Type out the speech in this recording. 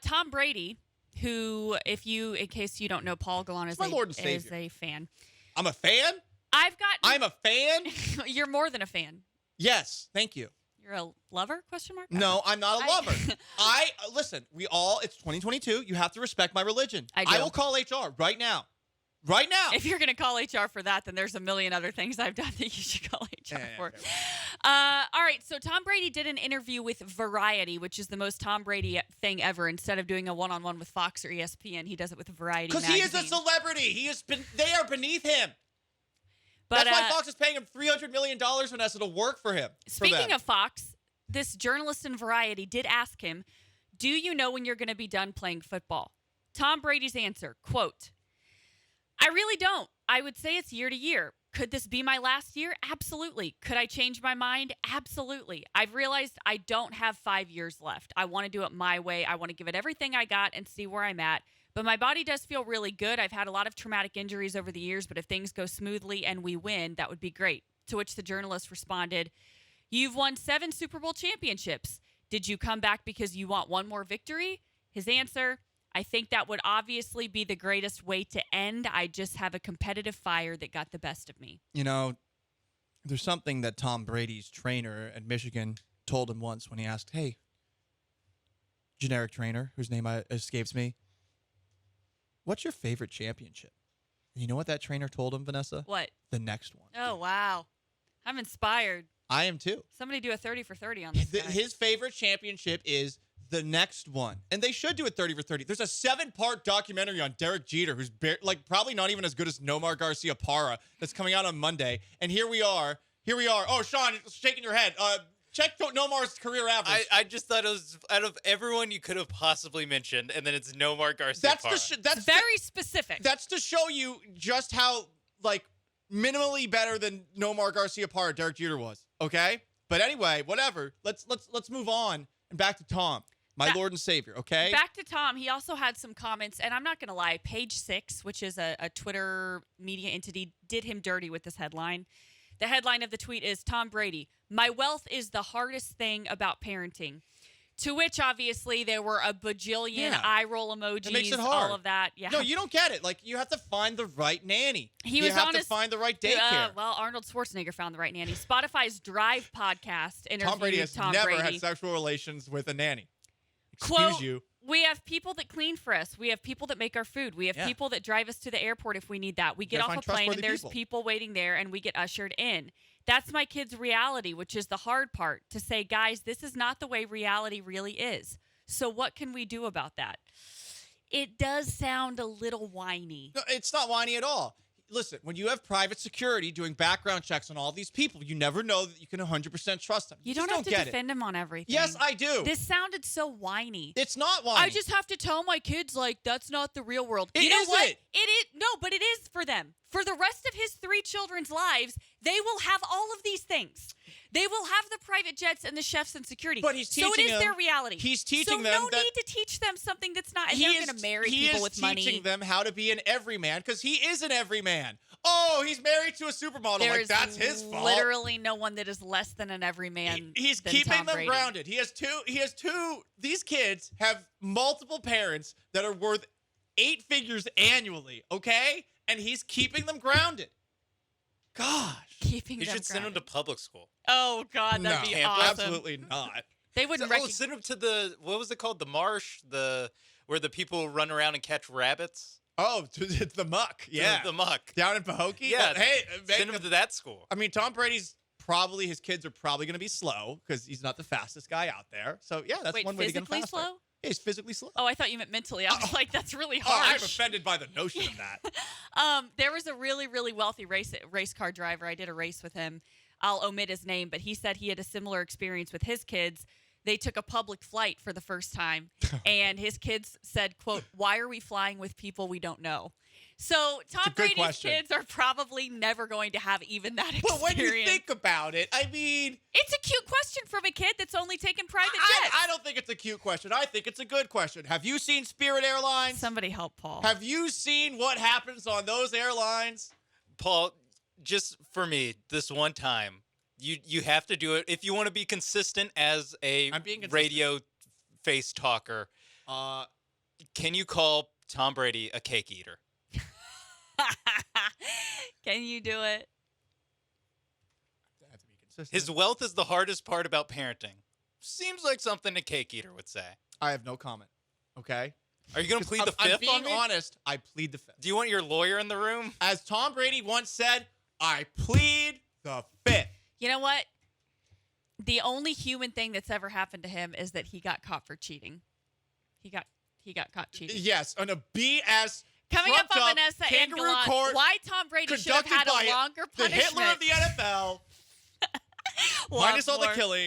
Tom Brady, who, in case you don't know, Paul Gallant is my Lord and is Savior. a fan. I'm a fan? I'm a fan? You're more than a fan. Yes, thank you. You're a lover? Question mark? No, I'm not a lover. Listen, it's 2022. You have to respect my religion. I do. I will call HR right now. Right now. If you're going to call HR for that, then there's a million other things I've done that you should call HR for. Okay. All right, so Tom Brady did an interview with Variety, which is the most Tom Brady thing ever. Instead of doing a one-on-one with Fox or ESPN, he does it with Variety Because he is a celebrity. They are beneath him. But, that's why Fox is paying him $300 million, Vanessa, to work for him. Speaking of Fox, this journalist in Variety did ask him, do you know when you're going to be done playing football? Tom Brady's answer, quote, I really don't. I would say it's year to year. Could this be my last year? Absolutely. Could I change my mind? Absolutely. I've realized I don't have 5 years left. I want to do it my way. I want to give it everything I got and see where I'm at. But my body does feel really good. I've had a lot of traumatic injuries over the years, but if things go smoothly and we win, that would be great. To which the journalist responded, you've won 7 Super Bowl championships. Did you come back because you want one more victory? His answer, I think that would obviously be the greatest way to end. I just have a competitive fire that got the best of me. You know, there's something that Tom Brady's trainer at Michigan told him once when he asked, hey, generic trainer, whose name escapes me, what's your favorite championship? And you know what that trainer told him, Vanessa? What? The next one. Oh, wow. I'm inspired. I am too. Somebody do a 30 for 30 on this guy. His favorite championship is the next one. And they should do it 30 for 30. There's a 7-part documentary on Derek Jeter, who's probably not even as good as Nomar Garcia-Parra, that's coming out on Monday. And here we are. Oh, Sean, you're shaking your head. Check Nomar's career average. I just thought it was out of everyone you could have possibly mentioned, and then it's Nomar Garcia-Parra. That's very specific. That's to show you just how, minimally better than Nomar Garcia-Parra Derek Jeter was. Okay? But anyway, whatever. Let's move on and back to Tom. My Lord and Savior, okay? Back to Tom. He also had some comments, and I'm not going to lie, Page 6, which is a Twitter media entity, did him dirty with this headline. The headline of the tweet is, Tom Brady, my wealth is the hardest thing about parenting. To which, obviously, there were a bajillion eye roll emojis, it makes it hard. all of that. Yeah. No, you don't get it. You have to find the right nanny. You have to find the right daycare. Arnold Schwarzenegger found the right nanny. Spotify's Drive podcast interviewed Tom Brady has never had sexual relations with a nanny. Excuse you. We have people that clean for us. We have people that make our food. We have people that drive us to the airport if we need that. We get off a plane and there's people waiting there and we get ushered in. That's my kid's reality, which is the hard part, to say, guys, this is not the way reality really is. So what can we do about that? It does sound a little whiny. No, it's not whiny at all. Listen, when you have private security doing background checks on all these people, you never know that you can 100% trust them. You don't have to defend him on everything. Yes, I do. This sounded so whiny. It's not whiny. I just have to tell my kids, that's not the real world. You know what? It is. No, but it is for them. For the rest of his 3 children's lives, they will have all of these things. They will have the private jets and the chefs and security. But he's teaching them. So it is their reality. He's teaching them So no need to teach them something that's not. And they're going to marry people with money. He is teaching them how to be an everyman because he is an everyman. Oh, he's married to a supermodel. That's his fault. Literally no one that is less than an everyman. He's than keeping Tom them Brady. grounded. He has two. These kids have multiple parents that are worth 8 figures annually. Okay, and he's keeping them grounded. Gosh. Keeping You them should send him grounded. to public school. Oh, God, that'd be awesome. Absolutely not. They wouldn't recognize. Send him to what was it called? The marsh? Where the people run around and catch rabbits? Oh, it's the muck. Yeah. The muck. Down in Pahokee? Yeah. But, hey, send him to that school. I mean, Tom Brady's his kids are probably going to be slow because he's not the fastest guy out there. So, yeah, that's one way to get him faster. Physically slow? Yeah, he's physically slow. Oh, I thought you meant mentally. I was like, that's really Oh, harsh. I'm offended by the notion of that. There was a really, really wealthy race car driver. I did a race with him. I'll omit his name, but he said he had a similar experience with his kids. They took a public flight for the first time, and his kids said, quote, why are we flying with people we don't know? So Tom Brady's kids are probably never going to have even that experience. But when you think about it, I mean... It's a cute question from a kid that's only taken private jets. I don't think it's a cute question. I think it's a good question. Have you seen Spirit Airlines? Somebody help Paul. Have you seen what happens on those airlines? Paul, just for me, this one time, you have to do it. If you want to be consistent as a radio face talker, Can you call Tom Brady a cake eater? Can you do it? I have to be consistent. His wealth is the hardest part about parenting. Seems like something a cake eater would say. I have no comment. Okay. Are you going to plead the I'm fifth being on me? honest. I plead the fifth. Do you want your lawyer in the room? As Tom Brady once said, I plead the fifth. You know what? The only human thing that's ever happened to him is that he got caught for cheating. He got caught cheating. Yes, on a BS. Coming up on trumped-up Vanessa and kangaroo Gallant, court why Tom Brady should have conducted had by a longer the punishment. Hitler of the NFL. Lots Minus all the more. killing.